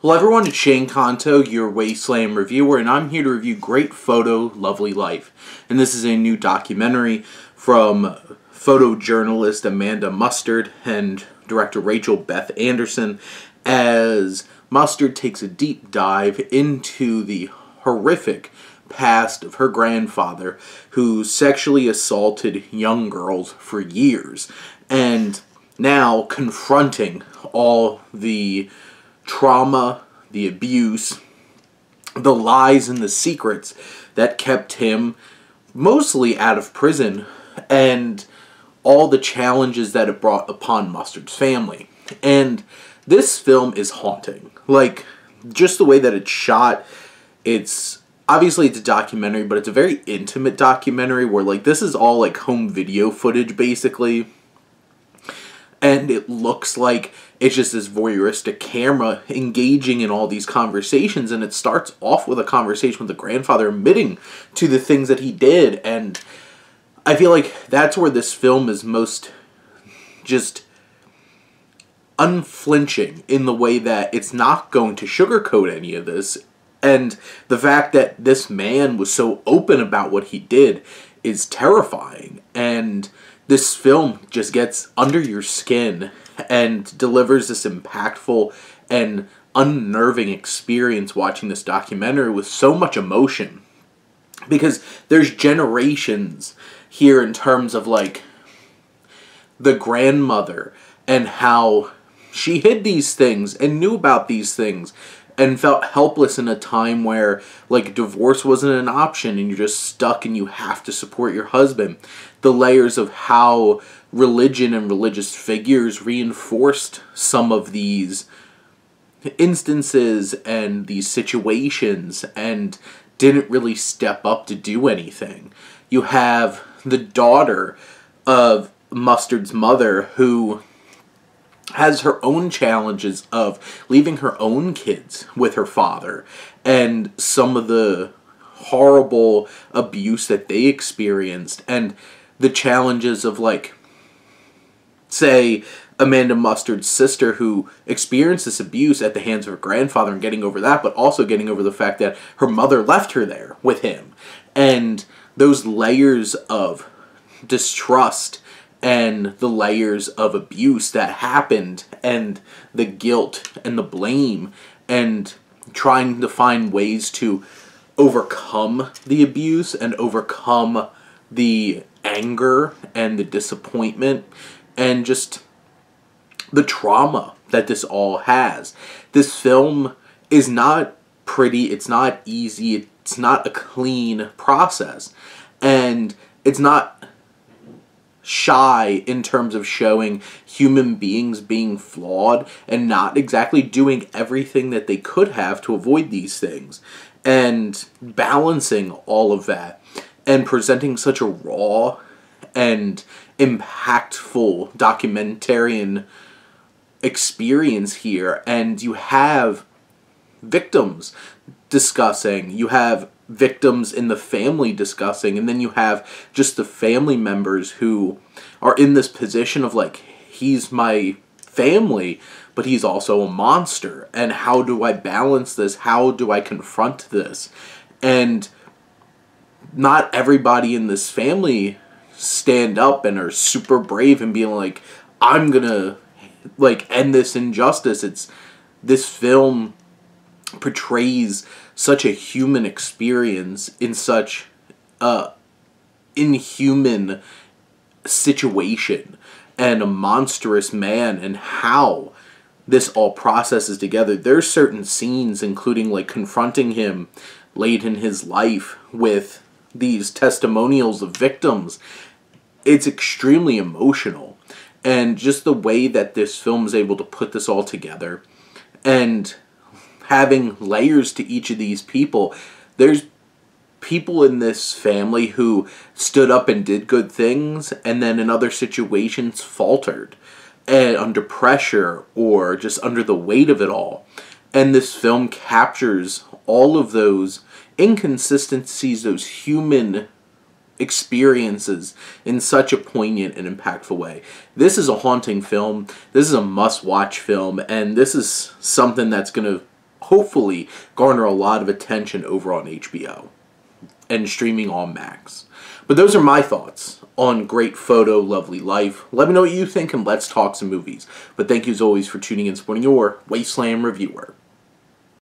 Hello everyone, it's Shane Kanto, your Wasteland reviewer, and I'm here to review Great Photo, Lovely Life. And this is a new documentary from photojournalist Amanda Mustard and director Rachel Beth Anderson, as Mustard takes a deep dive into the horrific past of her grandfather, who sexually assaulted young girls for years, and now confronting all the trauma, the abuse, the lies and the secrets that kept him mostly out of prison, and all the challenges that it brought upon Mustard's family. And this film is haunting. Like, just the way that it's shot, it's obviously it's a documentary, but it's a very intimate documentary where, like, this is all like home video footage basically. And it looks like it's just this voyeuristic camera engaging in all these conversations. And it starts off with a conversation with the grandfather admitting to the things that he did. And I feel like that's where this film is most just unflinching, in the way that it's not going to sugarcoat any of this. And the fact that this man was so open about what he did is terrifying. And this film just gets under your skin and delivers this impactful and unnerving experience watching this documentary with so much emotion. Because there's generations here in terms of, like, the grandmother and how she hid these things and knew about these things and felt helpless in a time where, like, divorce wasn't an option and you're just stuck and you have to support your husband. The layers of how religion and religious figures reinforced some of these instances and these situations and didn't really step up to do anything. You have the daughter of Mustard's mother, who has her own challenges of leaving her own kids with her father, and some of the horrible abuse that they experienced, and the challenges of, like, say, Amanda Mustard's sister, who experienced this abuse at the hands of her grandfather, and getting over that, but also getting over the fact that her mother left her there with him. And those layers of distrust and the layers of abuse that happened, and the guilt and the blame, and trying to find ways to overcome the abuse and overcome the anger and the disappointment and just the trauma that this all has. This film is not pretty, it's not easy, it's not a clean process, and it's not shy in terms of showing human beings being flawed and not exactly doing everything that they could have to avoid these things, and balancing all of that and presenting such a raw and impactful documentarian experience here. And you have victims discussing, you have victims in the family discussing, and then you have just the family members who are in this position of, like, he's my family, but he's also a monster, and how do I balance this? How do I confront this? And not everybody in this family stand up and are super brave and being like, I'm gonna, like, end this injustice. This film portrays such a human experience in such a inhuman situation, and a monstrous man, and how this all processes together. There's certain scenes, including, like, confronting him late in his life with these testimonials of victims. It's extremely emotional, and just the way that this film is able to put this all together, and having layers to each of these people. There's people in this family who stood up and did good things, and then in other situations faltered, and under pressure or just under the weight of it all. And this film captures all of those inconsistencies, those human experiences, in such a poignant and impactful way. This is a haunting film. This is a must-watch film, and this is something that's going to hopefully garner a lot of attention over on HBO and streaming on Max. But those are my thoughts on Great Photo, Lovely Life. Let me know what you think and let's talk some movies. But thank you as always for tuning in and supporting your Wasteland reviewer.